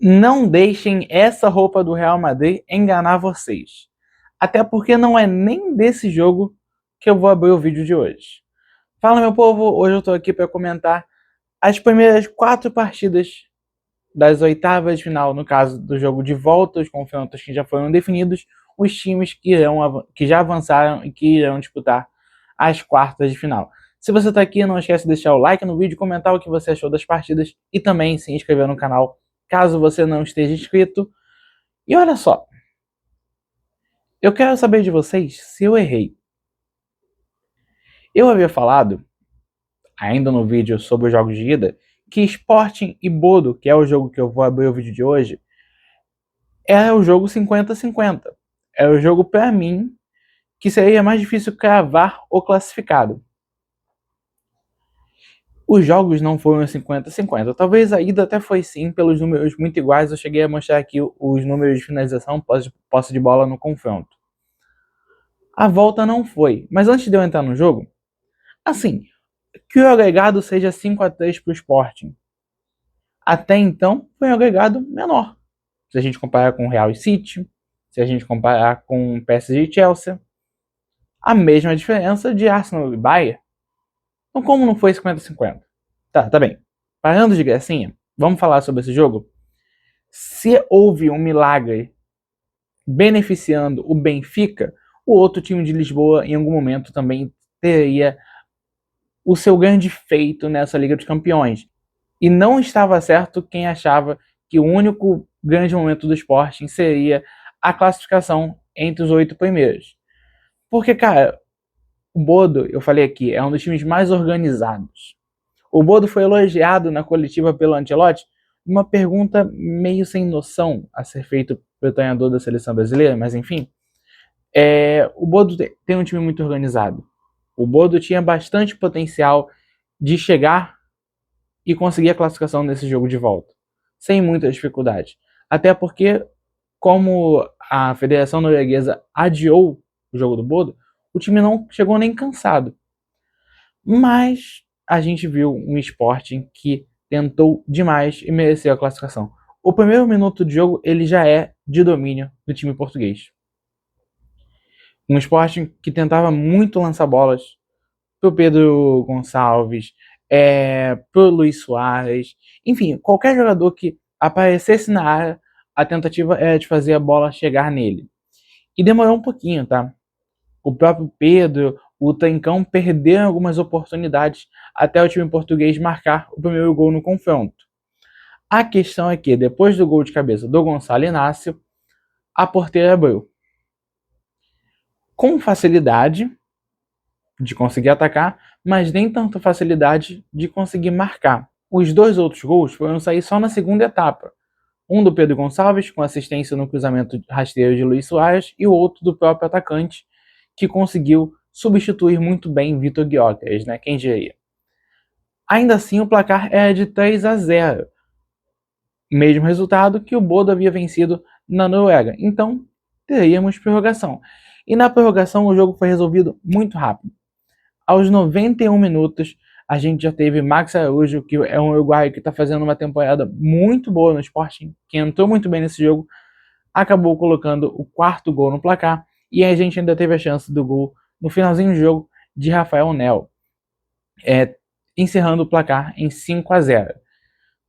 Não deixem essa roupa do Real Madrid enganar vocês. Até porque não é nem desse jogo que eu vou abrir o vídeo de hoje. Fala, meu povo, hoje eu tô aqui para comentar as primeiras 4 partidas das oitavas de final, no caso do jogo de volta, os confrontos que já foram definidos, os times que já avançaram e que irão disputar as quartas de final. Se você está aqui, não esquece de deixar o like no vídeo, comentar o que você achou das partidas e também se inscrever no canal, caso você não esteja inscrito. E olha só, eu quero saber de vocês se eu errei. Eu havia falado, ainda no vídeo sobre os jogos de ida, que Sporting e Bodo, que é o jogo que eu vou abrir o vídeo de hoje, é o jogo 50-50. É o jogo, para mim, que seria mais difícil cravar o classificado. Os jogos não foram 50-50. Talvez a ida até foi sim, pelos números muito iguais. Eu cheguei a mostrar aqui os números de finalização, posse de bola no confronto. A volta não foi. Mas antes de eu entrar no jogo, assim, que o agregado seja 5-3 para o Sporting. Até então, foi um agregado menor. Se a gente comparar com o Real e City, se a gente comparar com o PSG e Chelsea, a mesma diferença de Arsenal e Bayern. Então, como não foi 50-50? Tá bem. Parando de gracinha, vamos falar sobre esse jogo? Se houve um milagre beneficiando o Benfica, o outro time de Lisboa, em algum momento, também teria o seu grande feito nessa Liga dos Campeões. E não estava certo quem achava que o único grande momento do Sporting seria a classificação entre os 8 primeiros. Porque, cara, o Bodo, eu falei aqui, é um dos times mais organizados. O Bodo foi elogiado na coletiva pelo Ancelotti, uma pergunta meio sem noção a ser feita pelo treinador da seleção brasileira, mas enfim. O Bodo tem um time muito organizado. O Bodo tinha bastante potencial de chegar e conseguir a classificação nesse jogo de volta, sem muita dificuldade. Até porque, como a Federação Norueguesa adiou o jogo do Bodo, o time não chegou nem cansado. Mas a gente viu um Sporting que tentou demais e mereceu a classificação. O primeiro minuto de jogo ele já é de domínio do time português. Um Sporting que tentava muito lançar bolas pro Pedro Gonçalves, pro Luis Soares, enfim, qualquer jogador que aparecesse na área, a tentativa era de fazer a bola chegar nele. E demorou um pouquinho, tá? O próprio Pedro, o Trincão perderam algumas oportunidades até o time português marcar o primeiro gol no confronto. A questão é que, depois do gol de cabeça do Gonçalo Inácio, a porteira abriu. Com facilidade de conseguir atacar, mas nem tanta facilidade de conseguir marcar. Os dois outros gols foram sair só na segunda etapa. Um do Pedro Gonçalves, com assistência no cruzamento rasteiro de Luis Soares, e o outro do próprio atacante, que conseguiu substituir muito bem Vitor Gyökeres, né? Quem diria? Ainda assim, o placar era de 3-0. Mesmo resultado que o Bodo havia vencido na Noruega. Então, teríamos prorrogação. E na prorrogação, o jogo foi resolvido muito rápido. Aos 91 minutos, a gente já teve Max Araújo, que é um uruguaio que está fazendo uma temporada muito boa no Sporting, que entrou muito bem nesse jogo, acabou colocando o quarto gol no placar, e a gente ainda teve a chance do gol no finalzinho do jogo de Rafael Nel, encerrando o placar em 5-0.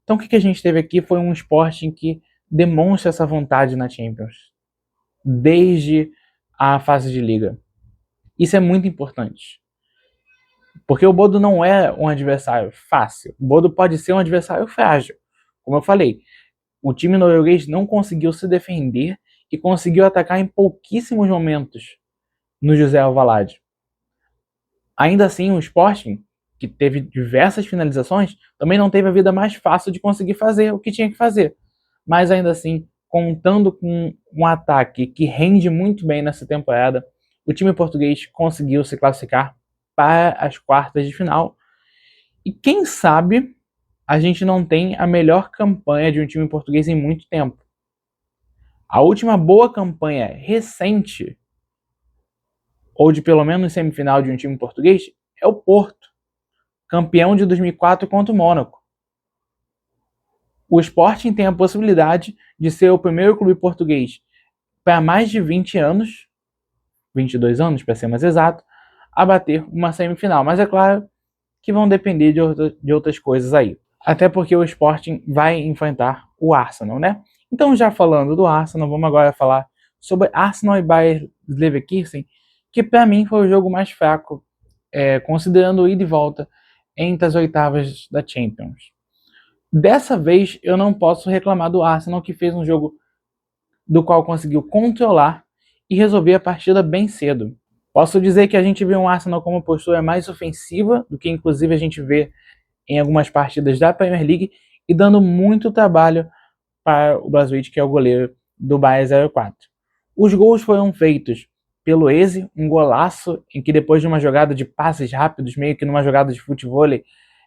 Então o que a gente teve aqui foi um Sporting que demonstra essa vontade na Champions, desde a fase de liga. Isso é muito importante. Porque o Bodo não é um adversário fácil. O Bodo pode ser um adversário frágil. Como eu falei, o time norueguês não conseguiu se defender e conseguiu atacar em pouquíssimos momentos no José Alvalade. Ainda assim, o Sporting, que teve diversas finalizações, também não teve a vida mais fácil de conseguir fazer o que tinha que fazer. Mas ainda assim, contando com um ataque que rende muito bem nessa temporada, o time português conseguiu se classificar para as quartas de final. E quem sabe a gente não tem a melhor campanha de um time português em muito tempo. A última boa campanha recente, ou de pelo menos semifinal de um time português, é o Porto, campeão de 2004 contra o Mônaco. O Sporting tem a possibilidade de ser o primeiro clube português para mais de 20 anos, 22 anos para ser mais exato, a bater uma semifinal. Mas é claro que vão depender de outras coisas aí. Até porque o Sporting vai enfrentar o Arsenal, né? Então, já falando do Arsenal, vamos agora falar sobre Arsenal e Bayer Leverkusen, que para mim foi o jogo mais fraco, considerando o ida e volta entre as oitavas da Champions. Dessa vez, eu não posso reclamar do Arsenal, que fez um jogo do qual conseguiu controlar e resolver a partida bem cedo. Posso dizer que a gente vê um Arsenal com uma postura mais ofensiva do que inclusive a gente vê em algumas partidas da Premier League e dando muito trabalho para o Blažević, que é o goleiro do Bayer 04. Os gols foram feitos pelo Eze, um golaço em que depois de uma jogada de passes rápidos, meio que numa jogada de futevôlei,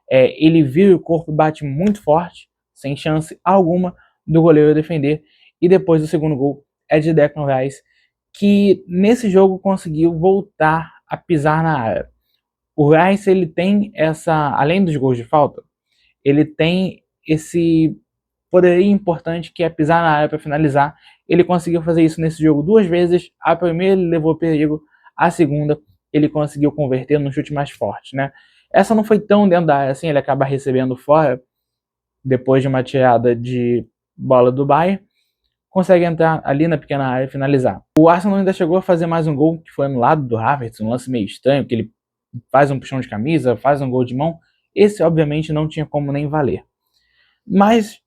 ele vira o corpo e bate muito forte, sem chance alguma do goleiro defender. E depois do segundo gol é de Declan Rice, que nesse jogo conseguiu voltar a pisar na área. O Rice, ele tem essa, além dos gols de falta, ele tem esse poderio importante que é pisar na área para finalizar. Ele conseguiu fazer isso nesse jogo 2 vezes. A primeira ele levou perigo, a segunda ele conseguiu converter no chute mais forte, né? Essa não foi tão dentro da área assim, ele acaba recebendo fora depois de uma tirada de bola do Bayern, consegue entrar ali na pequena área e finalizar. O Arsenal ainda chegou a fazer mais um gol que foi anulado do Havertz, um lance meio estranho, que ele faz um puxão de camisa, faz um gol de mão. Esse obviamente não tinha como nem valer. Mas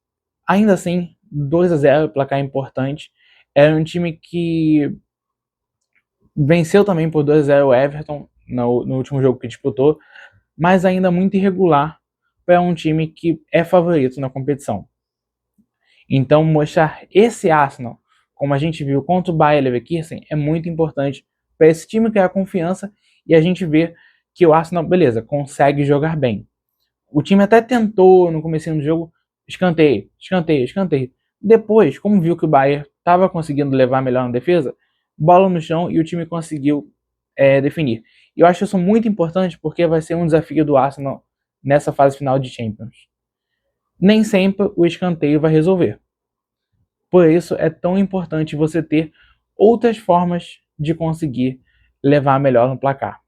ainda assim, 2-0, placar importante. Era um time que venceu também por 2-0 o Everton no último jogo que disputou, mas ainda muito irregular para um time que é favorito na competição. Então, mostrar esse Arsenal, como a gente viu contra o Bayer Leverkusen, é muito importante para esse time criar confiança e a gente ver que o Arsenal, beleza, consegue jogar bem. O time até tentou no começo do jogo escanteio, escanteio, escanteio. Depois, como viu que o Bayern estava conseguindo levar melhor na defesa, bola no chão e o time conseguiu definir. E eu acho isso muito importante porque vai ser um desafio do Arsenal nessa fase final de Champions. Nem sempre o escanteio vai resolver. Por isso é tão importante você ter outras formas de conseguir levar melhor no placar.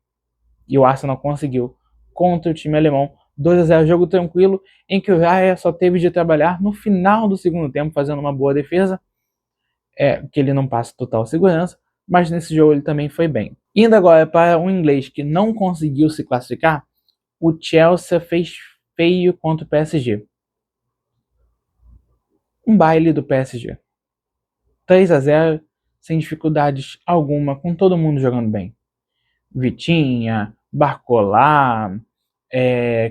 E o Arsenal conseguiu contra o time alemão. 2-0, jogo tranquilo, em que o Raya só teve de trabalhar no final do segundo tempo, fazendo uma boa defesa, que ele não passa total segurança, mas nesse jogo ele também foi bem. Indo agora para um inglês que não conseguiu se classificar, o Chelsea fez feio contra o PSG. Um baile do PSG. 3-0, sem dificuldades alguma, com todo mundo jogando bem. Vitinha, Barcola,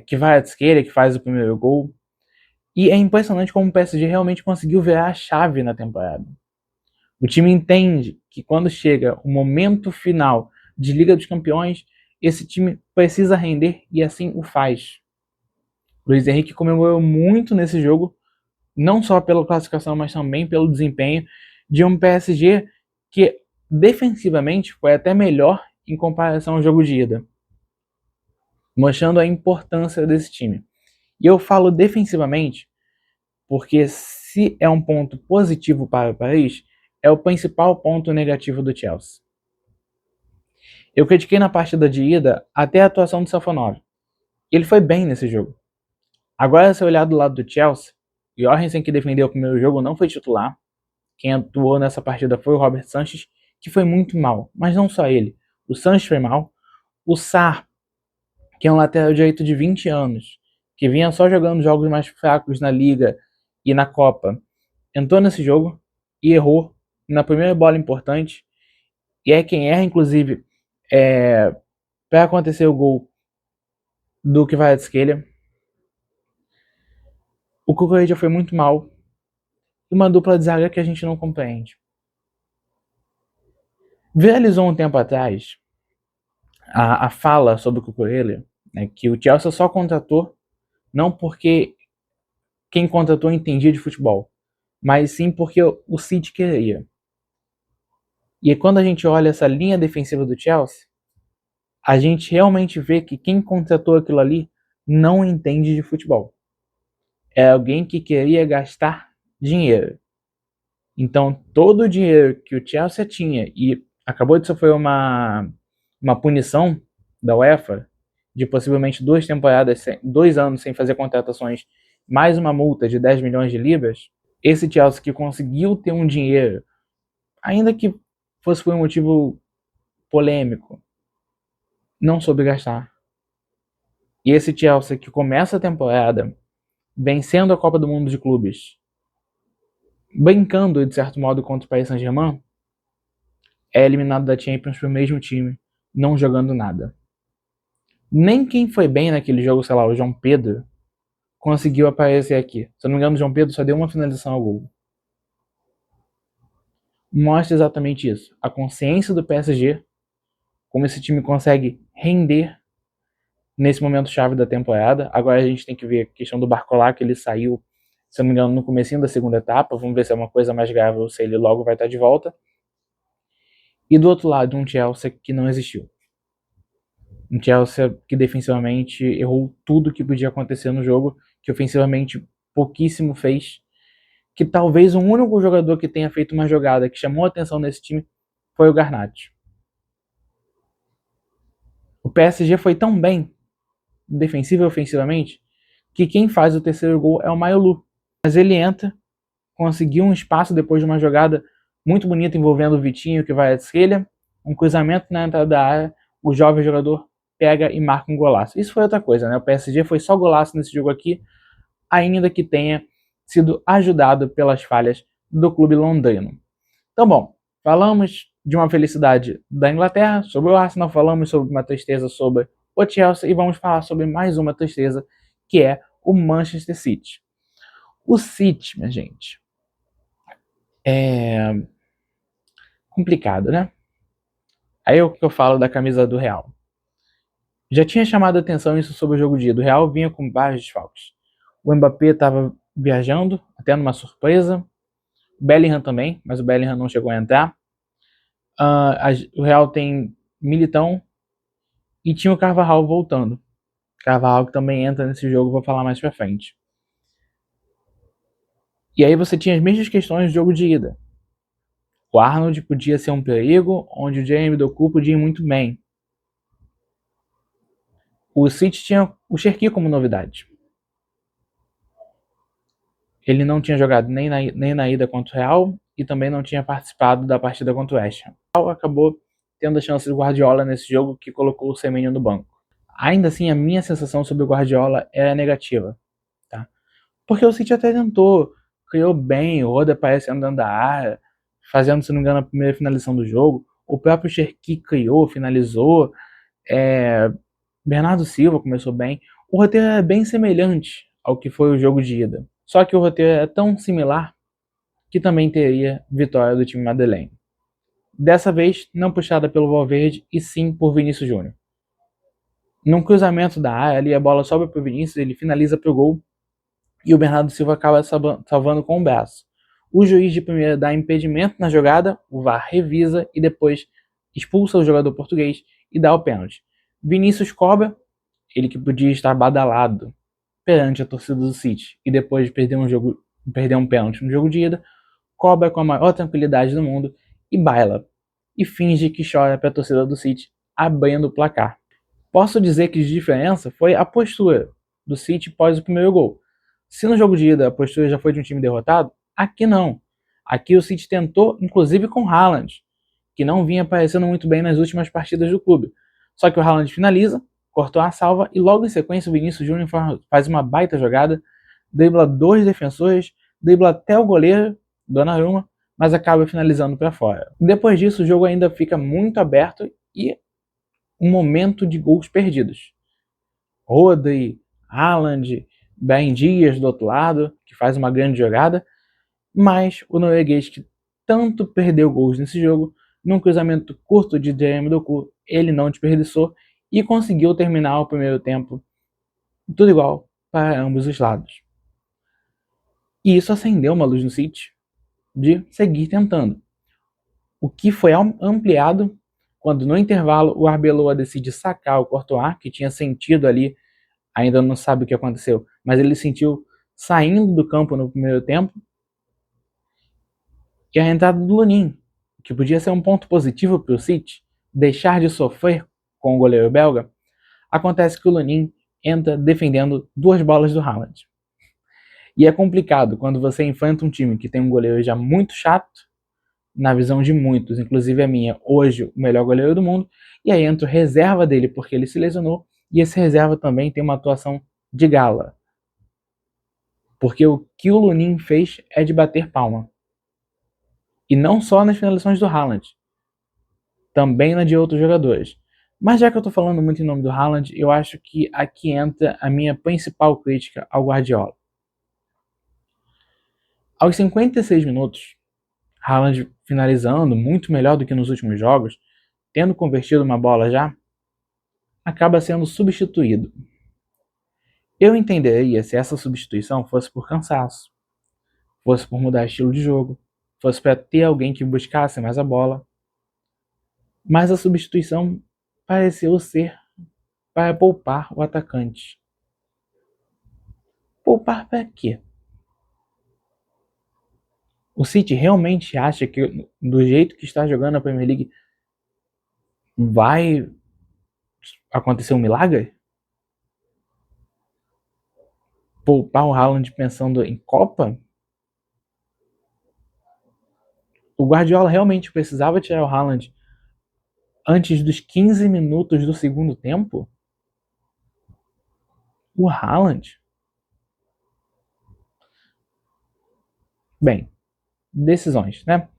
Kvaratskhelia, que faz o primeiro gol. E é impressionante como o PSG realmente conseguiu virar a chave na temporada. O time entende que quando chega o momento final de Liga dos Campeões, esse time precisa render e assim o faz. Luiz Henrique comemorou muito nesse jogo, não só pela classificação, mas também pelo desempenho de um PSG que defensivamente foi até melhor em comparação ao jogo de ida, mostrando a importância desse time. E eu falo defensivamente porque se é um ponto positivo para o Paris, é o principal ponto negativo do Chelsea. Eu critiquei na partida de ida até a atuação do Safonov. Ele foi bem nesse jogo. Agora, se olhar do lado do Chelsea, Jorgensen, que defendeu o primeiro jogo, não foi titular. Quem atuou nessa partida foi o Robert Sanchez, que foi muito mal. Mas não só ele. O Sanchez foi mal. O Sarr, que é um lateral direito de 20 anos, que vinha só jogando jogos mais fracos na Liga e na Copa, entrou nesse jogo e errou na primeira bola importante. E é quem erra, inclusive, para acontecer o gol do Kvaratskhelia. O Cucurella foi muito mal. E uma dupla de zaga que a gente não compreende. Viralizou um tempo atrás a fala sobre o Cucurella, né, que o Chelsea só contratou não porque quem contratou entendia de futebol, mas sim porque o City queria. E quando a gente olha essa linha defensiva do Chelsea, a gente realmente vê que quem contratou aquilo ali não entende de futebol. é alguém que queria gastar dinheiro. Então, todo o dinheiro que o Chelsea tinha, e acabou de sofrer uma punição da UEFA, de possivelmente 2 temporadas, 2 anos sem fazer contratações, mais uma multa de 10 milhões de libras, esse Chelsea que conseguiu ter um dinheiro, ainda que fosse por um motivo polêmico, não soube gastar. E esse Chelsea que começa a temporada vencendo a Copa do Mundo de Clubes, brincando de certo modo contra o Paris Saint-Germain, é eliminado da Champions pro mesmo time, não jogando nada. Nem quem foi bem naquele jogo, sei lá, o João Pedro, conseguiu aparecer aqui. Se eu não me engano, o João Pedro só deu uma finalização ao gol. Mostra exatamente isso. A consciência do PSG, como esse time consegue render nesse momento chave da temporada. Agora a gente tem que ver a questão do Barcola, que ele saiu, se eu não me engano, no comecinho da segunda etapa. Vamos ver se é uma coisa mais grave ou se ele logo vai estar de volta. E do outro lado, um Chelsea que não existiu. Um Chelsea que defensivamente errou tudo que podia acontecer no jogo, que ofensivamente pouquíssimo fez, que talvez o único jogador que tenha feito uma jogada que chamou a atenção nesse time foi o Garnacho. O PSG foi tão bem, defensivo e ofensivamente, que quem faz o terceiro gol é o Mayolu. Mas ele entra, conseguiu um espaço depois de uma jogada muito bonita envolvendo o Vitinho, que vai à esquerda, um cruzamento na entrada da área, o jovem jogador pega e marca um golaço. Isso foi outra coisa, né? O PSG foi só golaço nesse jogo aqui, ainda que tenha sido ajudado pelas falhas do clube londrino. Então, bom, falamos de uma felicidade da Inglaterra, sobre o Arsenal, falamos sobre uma tristeza sobre o Chelsea e vamos falar sobre mais uma tristeza, que é o Manchester City. O City, minha gente, é complicado, né? Aí é o que eu falo da camisa do Real. Já tinha chamado a atenção isso sobre o jogo de ida. O Real vinha com vários desfalques. O Mbappé estava viajando, até numa surpresa. O Bellingham também, mas o Bellingham não chegou a entrar. O Real tem Militão e tinha o Carvajal voltando. Carvajal que também entra nesse jogo, vou falar mais pra frente. E aí você tinha as mesmas questões do jogo de ida. O Arnold podia ser um perigo, onde o Jeremy Doku podia ir muito bem. O City tinha o Cherki como novidade. Ele não tinha jogado nem na ida contra o Real e também não tinha participado da partida contra o West Ham. O Real acabou tendo a chance do Guardiola nesse jogo, que colocou o Semenyo no banco. Ainda assim, a minha sensação sobre o Guardiola era negativa. Tá? Porque o City até tentou, criou bem, o Roda parece andando da área, fazendo, se não me engano, a primeira finalização do jogo. O próprio Cherki criou, finalizou. Bernardo Silva começou bem. O roteiro é bem semelhante ao que foi o jogo de ida. Só que o roteiro é tão similar que também teria vitória do time madrilenho. Dessa vez, não puxada pelo Valverde, e sim por Vinícius Júnior. Num cruzamento da área, ali a bola sobe para o Vinícius, ele finaliza para o gol, e o Bernardo Silva acaba salvando com o braço. O juiz de primeira dá impedimento na jogada, o VAR revisa e depois expulsa o jogador português e dá o pênalti. Vinícius cobra, ele que podia estar badalado perante a torcida do City e depois de perder um pênalti no jogo de ida, cobra com a maior tranquilidade do mundo e baila, e finge que chora para a torcida do City, abrindo o placar. Posso dizer que de diferença foi a postura do City pós o primeiro gol. Se no jogo de ida a postura já foi de um time derrotado, aqui não. Aqui o City tentou, inclusive com Haaland, que não vinha aparecendo muito bem nas últimas partidas do clube. Só que o Haaland finaliza, cortou a salva e logo em sequência o Vinícius Júnior faz uma baita jogada, dribla 2 defensores, dribla até o goleiro, Donnarumma, mas acaba finalizando para fora. Depois disso o jogo ainda fica muito aberto e um momento de gols perdidos. Rodri, Haaland, Ben Dias do outro lado, que faz uma grande jogada, mas o norueguês que tanto perdeu gols nesse jogo, num cruzamento curto de Jeremy Doku, ele não desperdiçou e conseguiu terminar o primeiro tempo tudo igual para ambos os lados. E isso acendeu uma luz no City de seguir tentando. O que foi ampliado quando no intervalo o Arbeloa decide sacar o Courtois, que tinha sentido ali, ainda não sabe o que aconteceu, mas ele sentiu saindo do campo no primeiro tempo, e a entrada do Lunin, que podia ser um ponto positivo para o City, deixar de sofrer com o goleiro belga, acontece que o Lunin entra defendendo 2 bolas do Haaland. E é complicado quando você enfrenta um time que tem um goleiro já muito chato, na visão de muitos, inclusive a minha, hoje o melhor goleiro do mundo, e aí entra o reserva dele porque ele se lesionou, e esse reserva também tem uma atuação de gala. Porque o que o Lunin fez é de bater palma. E não só nas finalizações do Haaland, também na de outros jogadores. Mas já que eu estou falando muito em nome do Haaland, eu acho que aqui entra a minha principal crítica ao Guardiola. Aos 56 minutos, Haaland finalizando muito melhor do que nos últimos jogos, tendo convertido uma bola já, acaba sendo substituído. Eu entenderia se essa substituição fosse por cansaço, fosse por mudar estilo de jogo, fosse para ter alguém que buscasse mais a bola, mas a substituição pareceu ser para poupar o atacante. Poupar para quê? O City realmente acha que do jeito que está jogando a Premier League vai acontecer um milagre? Poupar o Haaland pensando em Copa? O Guardiola realmente precisava tirar o Haaland antes dos 15 minutos do segundo tempo? O Haaland? Bem, decisões, né?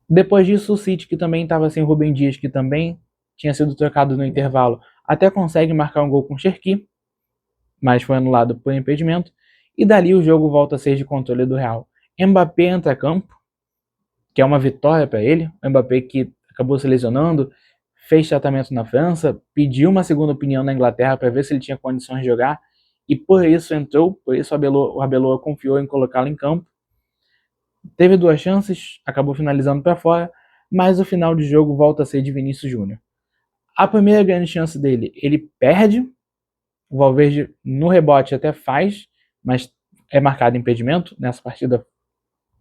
Depois disso, o City, que também estava sem o Rubem Dias, que também tinha sido trocado no intervalo, até consegue marcar um gol com o Cherki, mas foi anulado por impedimento, e dali o jogo volta a ser de controle do Real. Mbappé entra a campo, que é uma vitória para ele. O Mbappé que acabou se lesionando, fez tratamento na França, pediu uma segunda opinião na Inglaterra para ver se ele tinha condições de jogar, e por isso entrou, por isso o Arbeloa confiou em colocá-lo em campo. Teve 2 chances, acabou finalizando para fora, mas o final de jogo volta a ser de Vinícius Júnior. A primeira grande chance dele, ele perde, o Valverde no rebote até faz, mas é marcado impedimento. Nessa partida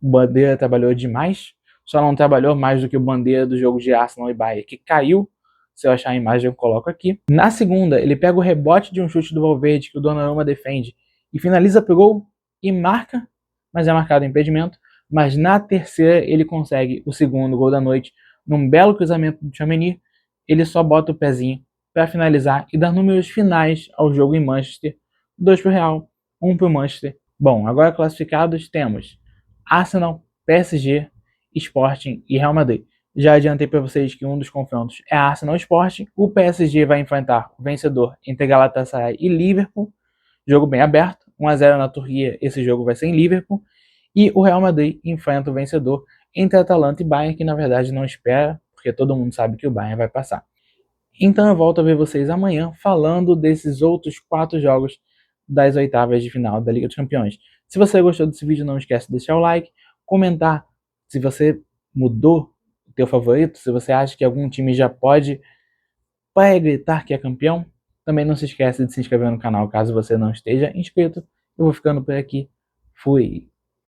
o Bandeira trabalhou demais, só não trabalhou mais do que o Bandeira do jogo de Arsenal e Bayern, que caiu. Se eu achar a imagem eu coloco aqui. Na segunda, ele pega o rebote de um chute do Valverde que o Donnarumma defende e finaliza pro gol e marca, mas é marcado impedimento. Mas na terceira ele consegue o segundo gol da noite, num belo cruzamento do Tchouaméni. Ele só bota o pezinho para finalizar e dar números finais ao jogo em Manchester. 2 pro Real, 1 pro Manchester. Bom, agora classificados temos Arsenal, PSG, Sporting e Real Madrid. Já adiantei para vocês que um dos confrontos é Arsenal Sporting. O PSG vai enfrentar o vencedor entre Galatasaray e Liverpool. Jogo bem aberto, 1-0 na Turquia, esse jogo vai ser em Liverpool. E o Real Madrid enfrenta o vencedor entre Atalanta e Bayern, que na verdade não espera, porque todo mundo sabe que o Bayern vai passar. Então eu volto a ver vocês amanhã falando desses outros 4 jogos das oitavas de final da Liga dos Campeões. Se você gostou desse vídeo, não esquece de deixar o like, comentar se você mudou o teu favorito, se você acha que algum time já pode gritar que é campeão. Também não se esquece de se inscrever no canal caso você não esteja inscrito. Eu vou ficando por aqui. Fui!